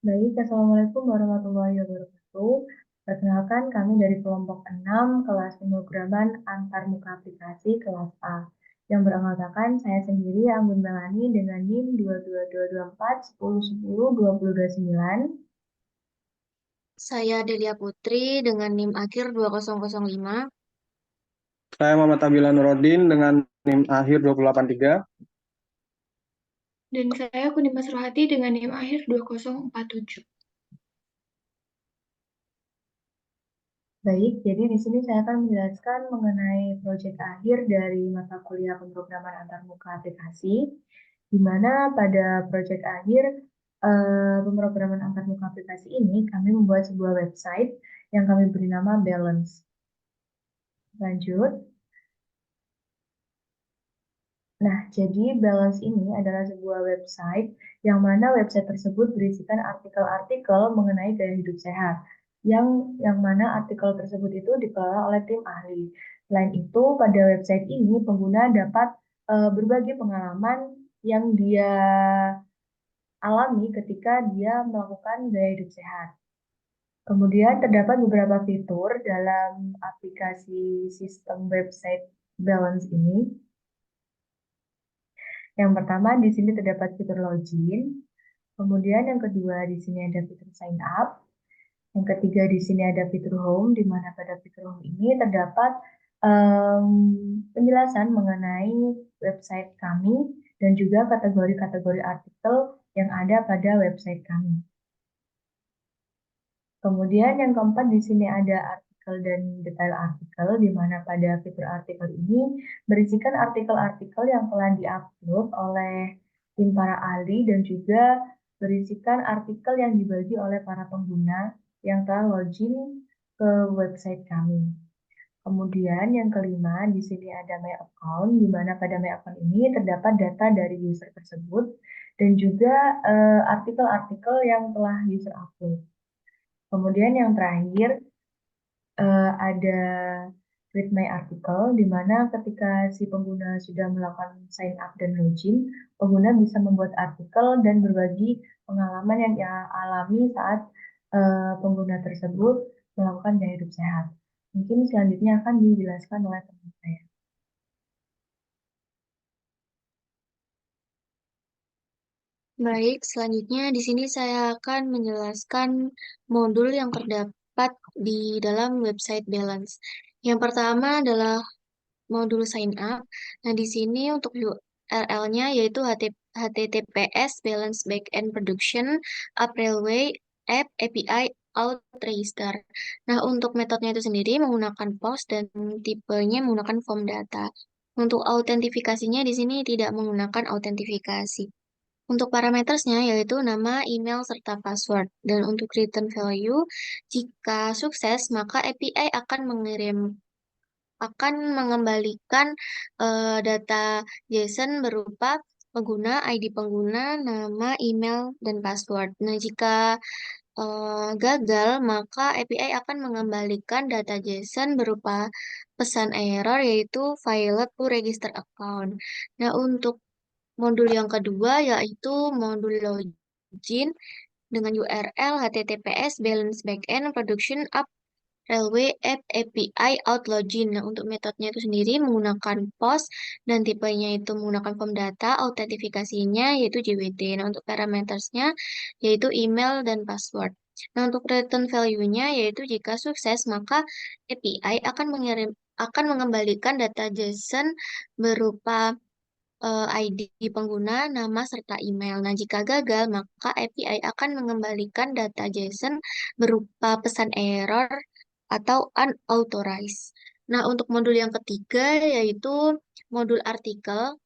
Baik, Assalamualaikum warahmatullahi wabarakatuh. Perkenalkan, kami dari kelompok 6 kelas pemrograman antarmuka aplikasi kelas A. Yang beranggotakan saya sendiri, Anggun Melani dengan NIM 22224 1010 2029. Saya Delia Putri dengan NIM akhir 2005. Saya Muhammad Abila Nuruddin dengan NIM akhir 283. Dan saya Kunimas Rohati dengan NIM akhir 2047. Baik, jadi di sini saya akan menjelaskan mengenai proyek akhir dari mata kuliah pemrograman antarmuka aplikasi, di mana pada proyek akhir pemrograman antarmuka aplikasi ini kami membuat sebuah website yang kami beri nama Balance. Lanjut. Nah, jadi Balance ini adalah sebuah website yang mana website tersebut berisikan artikel-artikel mengenai gaya hidup sehat. Yang mana artikel tersebut itu dikelola oleh tim ahli. Selain itu, pada website ini pengguna dapat berbagi pengalaman yang dia alami ketika dia melakukan gaya hidup sehat. Kemudian terdapat beberapa fitur dalam aplikasi sistem website Balance ini. Yang pertama, di sini terdapat fitur login. Kemudian yang kedua, di sini ada fitur sign up. Yang ketiga, di sini ada fitur home, di mana pada fitur home ini terdapat penjelasan mengenai website kami dan juga kategori-kategori artikel yang ada pada website kami. Kemudian yang keempat, di sini ada artikel dan detail artikel, di mana pada fitur artikel ini berisikan artikel-artikel yang telah diupload oleh tim para ahli dan juga berisikan artikel yang dibagi oleh para pengguna yang telah login ke website kami. Kemudian yang kelima, di sini ada My Account, di mana pada My Account ini terdapat data dari user tersebut dan juga artikel-artikel yang telah user upload. Kemudian yang terakhir ada Read My Article, di mana ketika si pengguna sudah melakukan sign up dan login, pengguna bisa membuat artikel dan berbagi pengalaman yang dia alami saat pengguna tersebut melakukan gaya hidup sehat. Mungkin selanjutnya akan dijelaskan oleh teman saya. Baik, selanjutnya di sini saya akan menjelaskan modul yang terdapat di dalam website Balance. Yang pertama adalah modul sign up. Nah, di sini untuk URL-nya yaitu HTTPS Balance Backend Production App Railway App API Out Register. Nah, untuk metodenya itu sendiri menggunakan POST dan tipenya menggunakan form data. Untuk autentifikasinya di sini tidak menggunakan autentifikasi. Untuk parametersnya yaitu nama, email, serta password. Dan untuk return value, jika sukses, maka API akan mengembalikan data JSON berupa pengguna, ID pengguna, nama, email, dan password. Nah, jika gagal, maka API akan mengembalikan data JSON berupa pesan error yaitu failed to register account. Nah, untuk modul yang kedua yaitu modul login dengan URL HTTPS balance backend production app railway app API out login. Nah, untuk metodenya itu sendiri menggunakan POST dan tipenya itu menggunakan form data, autentifikasinya yaitu JWT. Nah, untuk parametersnya yaitu email dan password. Nah, untuk return value-nya yaitu jika sukses maka API akan mengembalikan data JSON berupa ID pengguna, nama, serta email. Nah, jika gagal, maka API akan mengembalikan data JSON berupa pesan error atau unauthorized. Nah, untuk modul yang ketiga yaitu modul artikel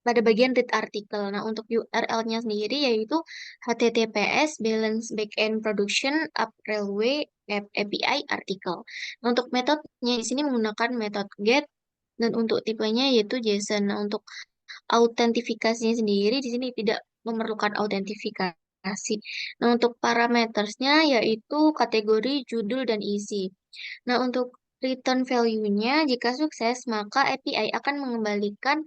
pada bagian read artikel. Nah, untuk URL-nya sendiri yaitu HTTPS balance backend production app railway app API artikel. Nah, untuk metodenya di sini menggunakan metode get dan untuk tipenya yaitu JSON. Nah, untuk autentifikasinya sendiri di sini tidak memerlukan autentifikasi. Nah, untuk parametersnya yaitu kategori judul dan isi. Nah, untuk return value-nya, jika sukses, maka API akan mengembalikan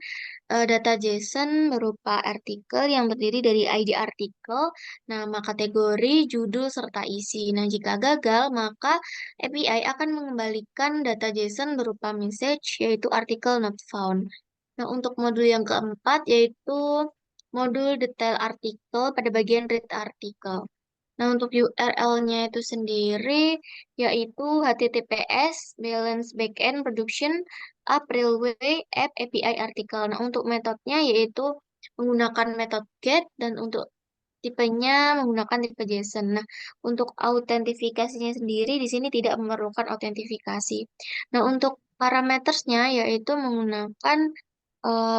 data JSON berupa artikel yang terdiri dari ID artikel, nama kategori, judul, serta isi. Nah, jika gagal, maka API akan mengembalikan data JSON berupa message, yaitu artikel not found. Nah, untuk modul yang keempat, yaitu modul detail artikel pada bagian read artikel. Nah, untuk URL-nya itu sendiri yaitu HTTPS balance backend production app railway app API artikel. Nah, untuk metodenya yaitu menggunakan metode get dan untuk tipenya menggunakan tipe JSON. Nah, untuk autentifikasinya sendiri di sini tidak memerlukan autentifikasi. Nah, untuk parametersnya yaitu menggunakan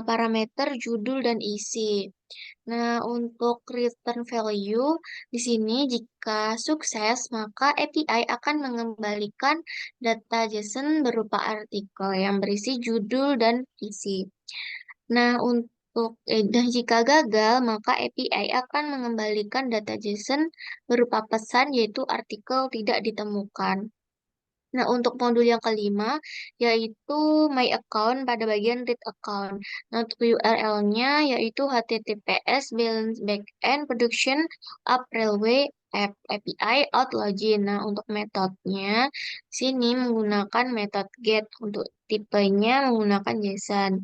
parameter judul dan isi. Nah, untuk return value di sini jika sukses, maka API akan mengembalikan data JSON berupa artikel yang berisi judul dan isi. Nah, dan jika gagal, maka API akan mengembalikan data JSON berupa pesan yaitu artikel tidak ditemukan. Nah, untuk modul yang kelima, yaitu My Account pada bagian Read Account. Nah, untuk URL-nya yaitu HTTPS balance backend production app railway app API out login. Nah, untuk metodenya, sini menggunakan metode get. Untuk tipenya menggunakan JSON.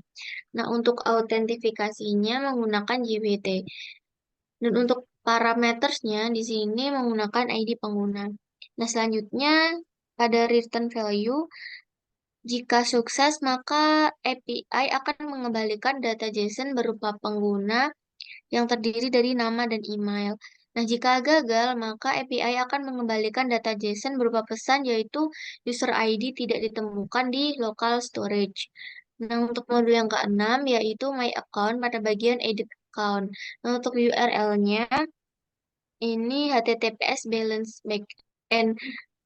Nah, untuk autentifikasinya menggunakan JWT. Dan untuk parametersnya di sini menggunakan ID pengguna. Nah, selanjutnya pada return value, jika sukses maka API akan mengembalikan data JSON berupa pengguna yang terdiri dari nama dan email. Nah, jika gagal, maka API akan mengembalikan data JSON berupa pesan yaitu user ID tidak ditemukan di local storage. Nah, untuk modul yang keenam yaitu My Account pada bagian Edit Account. Nah, untuk URL-nya ini HTTPS balance backend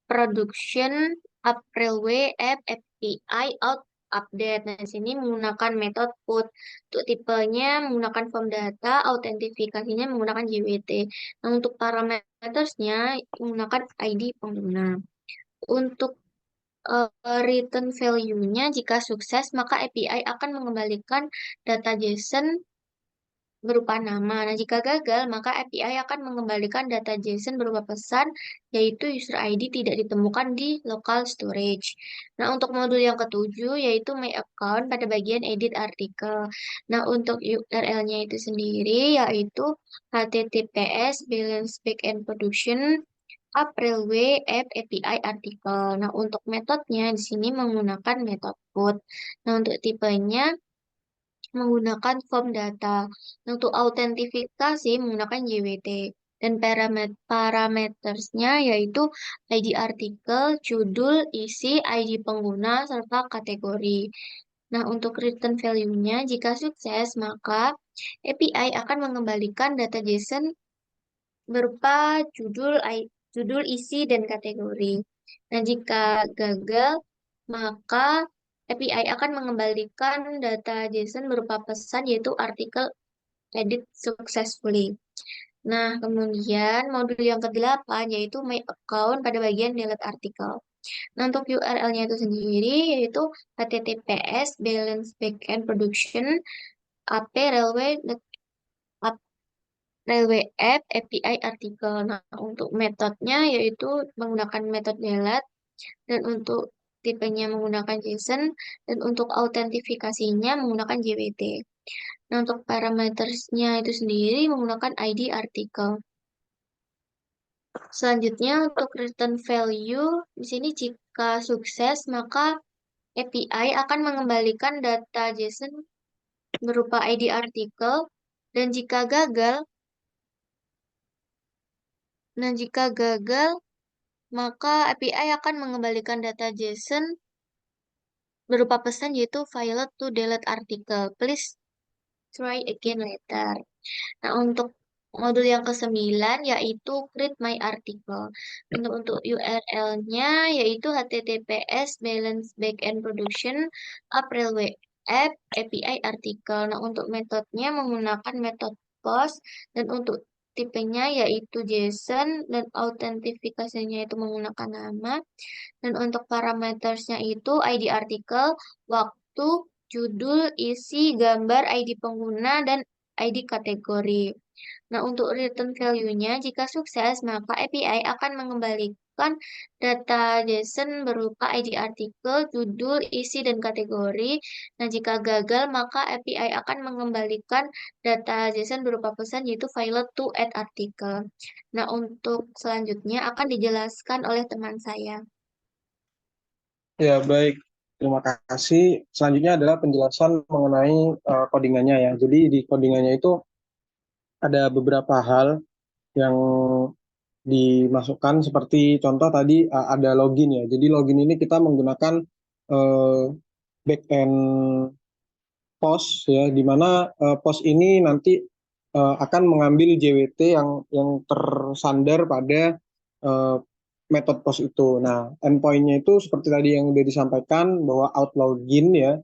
production app railway app API out update. Nah, di sini menggunakan metode put. Untuk tipenya menggunakan form data, autentifikasinya menggunakan JWT. Nah, untuk parametersnya menggunakan ID pengguna. Untuk return value-nya jika sukses, maka API akan mengembalikan data JSON berupa nama. Nah, jika gagal, maka API akan mengembalikan data JSON berupa pesan, yaitu user ID tidak ditemukan di local storage. Nah, untuk modul yang ketujuh, yaitu My Account pada bagian edit artikel. Nah, untuk URL-nya itu sendiri, yaitu HTTPS balance backend production app railway app API artikel. Nah, untuk metodenya di sini menggunakan metode put. Nah, untuk tipenya menggunakan form data. Untuk autentifikasi menggunakan JWT. Dan parametersnya yaitu ID artikel, judul, isi, ID pengguna, serta kategori. Nah, untuk return value-nya, jika sukses, maka API akan mengembalikan data JSON berupa judul, isi, dan kategori. Nah, jika gagal, maka API akan mengembalikan data JSON berupa pesan yaitu artikel edit successfully. Nah, kemudian modul yang ke-8 yaitu My Account pada bagian delete artikel. Nah, untuk URL-nya itu sendiri yaitu HTTPS balance backend production app railway app API artikel. Nah, untuk metodenya yaitu menggunakan metode delete dan untuk tipenya menggunakan JSON dan untuk autentifikasinya menggunakan JWT. Nah, untuk parametersnya itu sendiri menggunakan ID artikel. Selanjutnya untuk return value, di sini jika sukses maka API akan mengembalikan data JSON berupa ID artikel dan jika gagal, maka API akan mengembalikan data JSON berupa pesan yaitu failed to delete article. Please try again later. Nah, untuk modul yang ke-9 yaitu create my article. Untuk URL-nya yaitu HTTPS balance backend production app railway app API artikel. Nah, untuk metodenya menggunakan metode post dan untuk tipenya yaitu JSON dan autentifikasinya itu menggunakan nama. Dan untuk parametersnya itu ID artikel, waktu, judul, isi, gambar, ID pengguna, dan ID kategori. Nah, untuk return value-nya, jika sukses, maka API akan mengembalikan data JSON berupa ID artikel, judul, isi, dan kategori. Nah, jika gagal, maka API akan mengembalikan data JSON berupa pesan, yaitu failed to add article. Nah, untuk selanjutnya akan dijelaskan oleh teman saya. Ya, baik. Terima kasih. Selanjutnya adalah penjelasan mengenai codingannya ya. Jadi di codingannya itu ada beberapa hal yang dimasukkan seperti contoh tadi ada login ya. Jadi login ini kita menggunakan backend POS ya, di mana POS ini nanti akan mengambil JWT yang tersandar pada metode POS itu. Nah, endpoint-nya itu seperti tadi yang sudah disampaikan bahwa out login ya,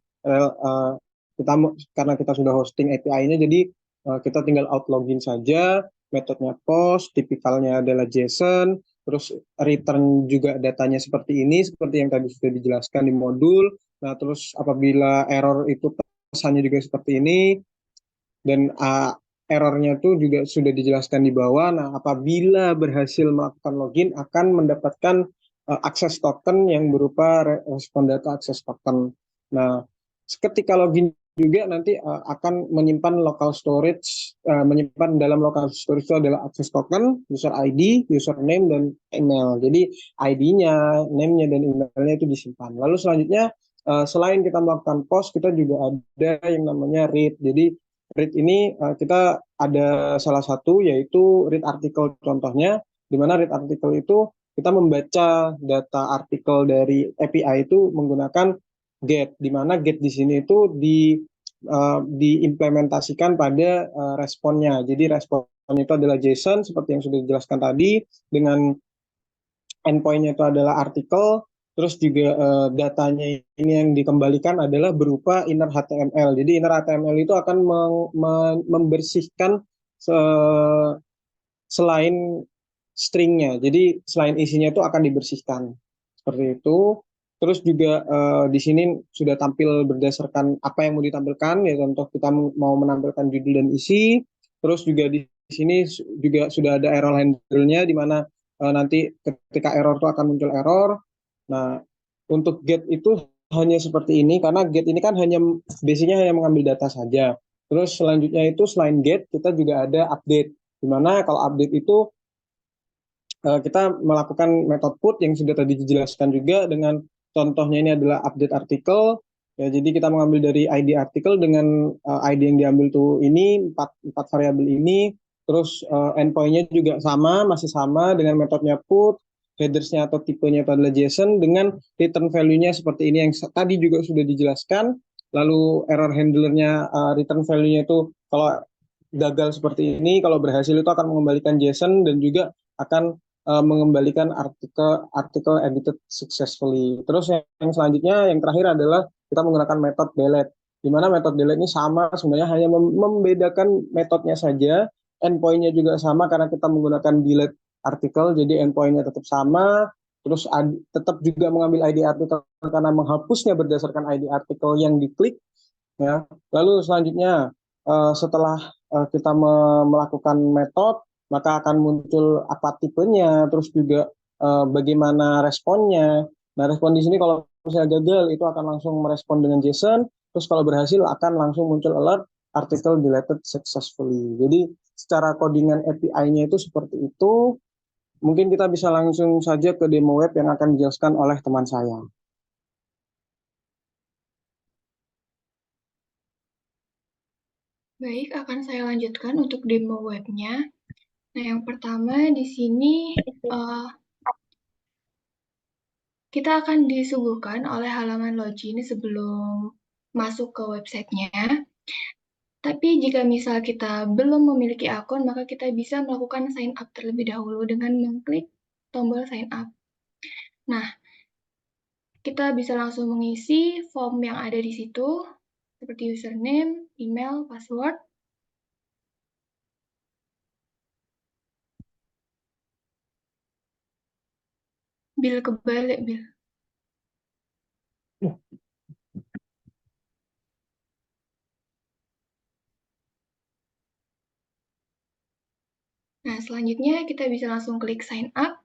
kita karena kita sudah hosting API-nya, jadi kita tinggal out login saja. Metodenya POS, tipikalnya adalah JSON, terus return juga datanya seperti ini, seperti yang tadi sudah dijelaskan di modul. Nah, terus apabila error itu pesannya juga seperti ini, dan errornya itu juga sudah dijelaskan di bawah. Nah, apabila berhasil melakukan login akan mendapatkan akses token yang berupa respon data akses token. Nah, ketika login juga nanti akan menyimpan local storage, menyimpan dalam local storage itu adalah akses token, user ID, username, dan email. Jadi ID-nya, name-nya, dan email-nya itu disimpan. Lalu selanjutnya, selain kita melakukan post, kita juga ada yang namanya read. Jadi read ini kita ada salah satu yaitu read artikel contohnya, di mana read artikel itu kita membaca data artikel dari API itu menggunakan get, di mana get di sini itu diimplementasikan pada responnya. Jadi respon itu adalah JSON seperti yang sudah dijelaskan tadi, dengan endpoint-nya itu adalah artikel, terus juga datanya ini yang dikembalikan adalah berupa inner HTML. Jadi inner HTML itu akan membersihkan selain stringnya. Jadi selain isinya itu akan dibersihkan. Seperti itu. Terus juga di sini sudah tampil berdasarkan apa yang mau ditampilkan, ya contoh kita mau menampilkan judul dan isi. Terus juga di sini juga sudah ada error handle-nya, di mana nanti ketika error itu akan muncul error. Nah, untuk get itu hanya seperti ini, karena get ini kan hanya basicnya hanya mengambil data saja. Terus selanjutnya itu selain get, kita juga ada update. Di mana kalau update itu kita melakukan metode put yang sudah tadi dijelaskan juga, dengan contohnya ini adalah update artikel. Ya, jadi kita mengambil dari ID artikel dengan ID yang diambil tuh ini, empat variabel ini. Terus endpoint-nya juga sama, masih sama dengan metodenya put. Headers-nya atau tipenya itu adalah JSON dengan return value-nya seperti ini yang tadi juga sudah dijelaskan. Lalu error handler-nya, return value-nya itu kalau gagal seperti ini, kalau berhasil itu akan mengembalikan JSON dan juga akan mengembalikan artikel edited successfully. Terus yang selanjutnya, yang terakhir adalah kita menggunakan metode delete, di mana metode delete ini sama sebenarnya, hanya membedakan metodenya saja. Endpoint-nya juga sama karena kita menggunakan delete artikel, jadi endpoint-nya tetap sama. Terus tetap juga mengambil ID artikel karena menghapusnya berdasarkan ID artikel yang diklik. Ya. Lalu selanjutnya setelah kita melakukan metode, maka akan muncul apa tipenya, terus juga bagaimana responnya. Nah, respon di sini kalau misalnya gagal itu akan langsung merespon dengan JSON, terus kalau berhasil akan langsung muncul alert article deleted successfully. Jadi secara codingan API-nya itu seperti itu. Mungkin kita bisa langsung saja ke demo web yang akan dijelaskan oleh teman saya. Baik, akan saya lanjutkan untuk demo webnya. Nah, yang pertama di sini kita akan disuguhkan oleh halaman login sebelum masuk ke websitenya. Tapi jika misal kita belum memiliki akun, maka kita bisa melakukan sign up terlebih dahulu dengan mengklik tombol sign up. Nah, kita bisa langsung mengisi form yang ada di situ, seperti username, email, password. Bil kebalik, Bil. Nah, selanjutnya kita bisa langsung klik sign up.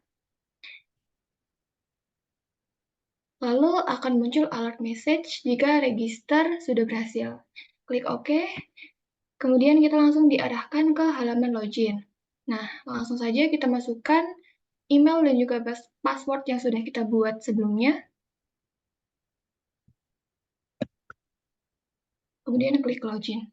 Lalu akan muncul alert message jika register sudah berhasil. Klik OK. Kemudian kita langsung diarahkan ke halaman login. Nah, langsung saja kita masukkan email dan juga password yang sudah kita buat sebelumnya. Kemudian klik login.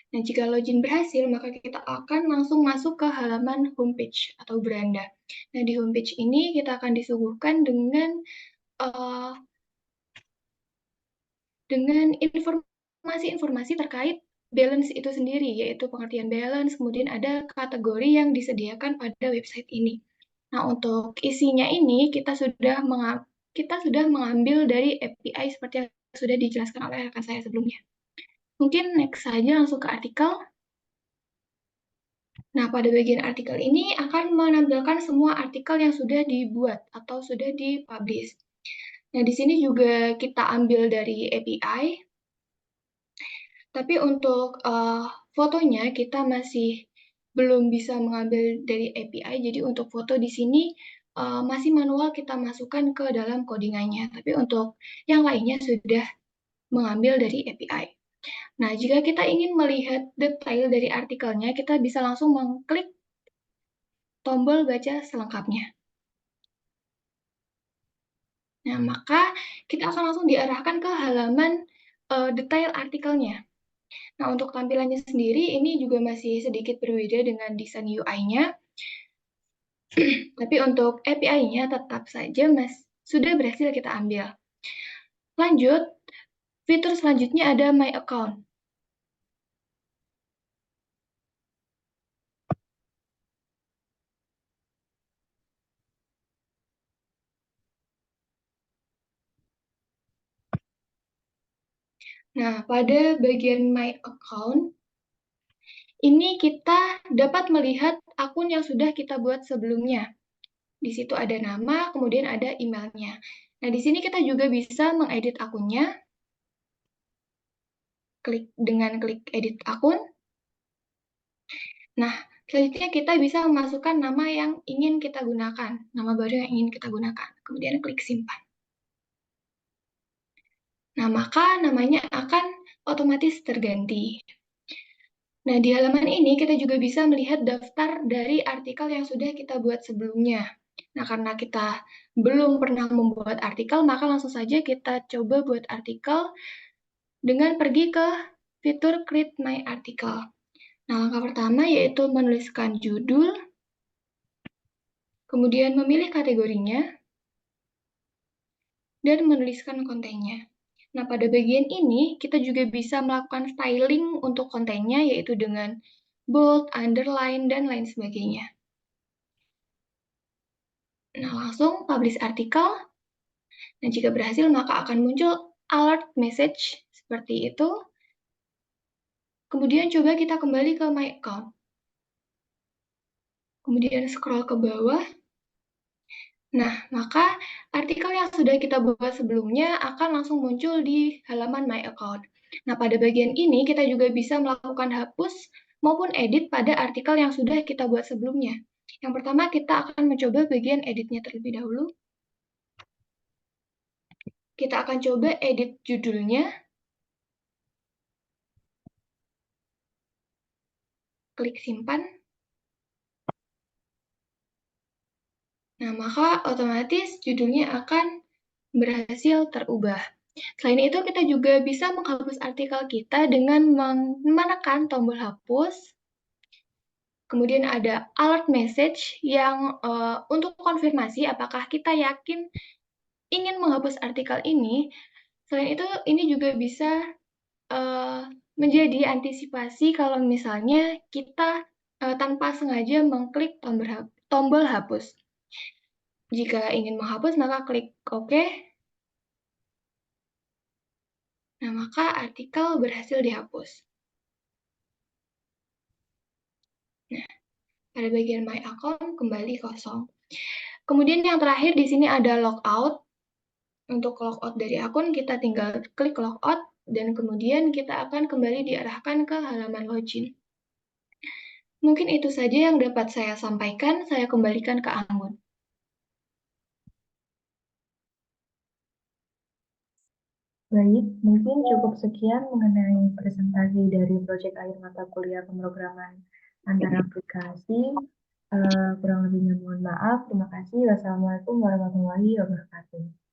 Nah, jika login berhasil, maka kita akan langsung masuk ke halaman homepage atau beranda. Nah, di homepage ini kita akan disuguhkan dengan informasi-informasi terkait balance itu sendiri, yaitu pengertian balance, kemudian ada kategori yang disediakan pada website ini. Nah, untuk isinya ini kita sudah mengambil dari API seperti yang sudah dijelaskan oleh rekan saya sebelumnya. Mungkin next saja langsung ke artikel. Nah, pada bagian artikel ini akan menampilkan semua artikel yang sudah dibuat atau sudah dipublish. Nah, di sini juga kita ambil dari API, tapi untuk fotonya kita masih belum bisa mengambil dari API, jadi untuk foto di sini masih manual kita masukkan ke dalam codingannya, tapi untuk yang lainnya sudah mengambil dari API. Nah, jika kita ingin melihat detail dari artikelnya, kita bisa langsung mengklik tombol baca selengkapnya. Nah, maka kita akan langsung diarahkan ke halaman detail artikelnya. Nah, untuk tampilannya sendiri, ini juga masih sedikit berbeda dengan desain UI-nya. Tapi untuk API-nya tetap saja sudah berhasil kita ambil. Lanjut, fitur selanjutnya ada My Account. Nah, pada bagian My Account, ini kita dapat melihat akun yang sudah kita buat sebelumnya. Di situ ada nama, kemudian ada emailnya. Nah, di sini kita juga bisa mengedit akunnya. Dengan klik edit akun. Nah, selanjutnya kita bisa memasukkan nama yang ingin kita gunakan, nama baru yang ingin kita gunakan. Kemudian klik simpan. Nah, maka namanya akan otomatis terganti. Nah, di halaman ini kita juga bisa melihat daftar dari artikel yang sudah kita buat sebelumnya. Nah, karena kita belum pernah membuat artikel, maka langsung saja kita coba buat artikel dengan pergi ke fitur Create My Article. Nah, langkah pertama yaitu menuliskan judul, kemudian memilih kategorinya, dan menuliskan kontennya. Nah, pada bagian ini, kita juga bisa melakukan styling untuk kontennya, yaitu dengan bold, underline, dan lain sebagainya. Nah, langsung publish artikel. Nah, jika berhasil, maka akan muncul alert message seperti itu. Kemudian coba kita kembali ke My Account. Kemudian scroll ke bawah. Nah, maka artikel yang sudah kita buat sebelumnya akan langsung muncul di halaman My Account. Nah, pada bagian ini kita juga bisa melakukan hapus maupun edit pada artikel yang sudah kita buat sebelumnya. Yang pertama, kita akan mencoba bagian editnya terlebih dahulu. Kita akan coba edit judulnya. Klik simpan. Nah, maka otomatis judulnya akan berhasil terubah. Selain itu, kita juga bisa menghapus artikel kita dengan menekan tombol hapus. Kemudian ada alert message yang untuk konfirmasi apakah kita yakin ingin menghapus artikel ini. Selain itu, ini juga bisa menjadi antisipasi kalau misalnya kita tanpa sengaja mengklik tombol hapus. Jika ingin menghapus, maka klik OK. Nah, maka artikel berhasil dihapus. Nah, pada bagian My Account kembali kosong. Kemudian yang terakhir di sini ada logout. Untuk logout dari akun, kita tinggal klik logout, dan kemudian kita akan kembali diarahkan ke halaman login. Mungkin itu saja yang dapat saya sampaikan. Saya kembalikan ke Anggun. Baik, mungkin cukup sekian mengenai presentasi dari proyek akhir mata kuliah pemrograman antar aplikasi. Kurang lebihnya mohon maaf. Terima kasih. Wassalamualaikum warahmatullahi wabarakatuh.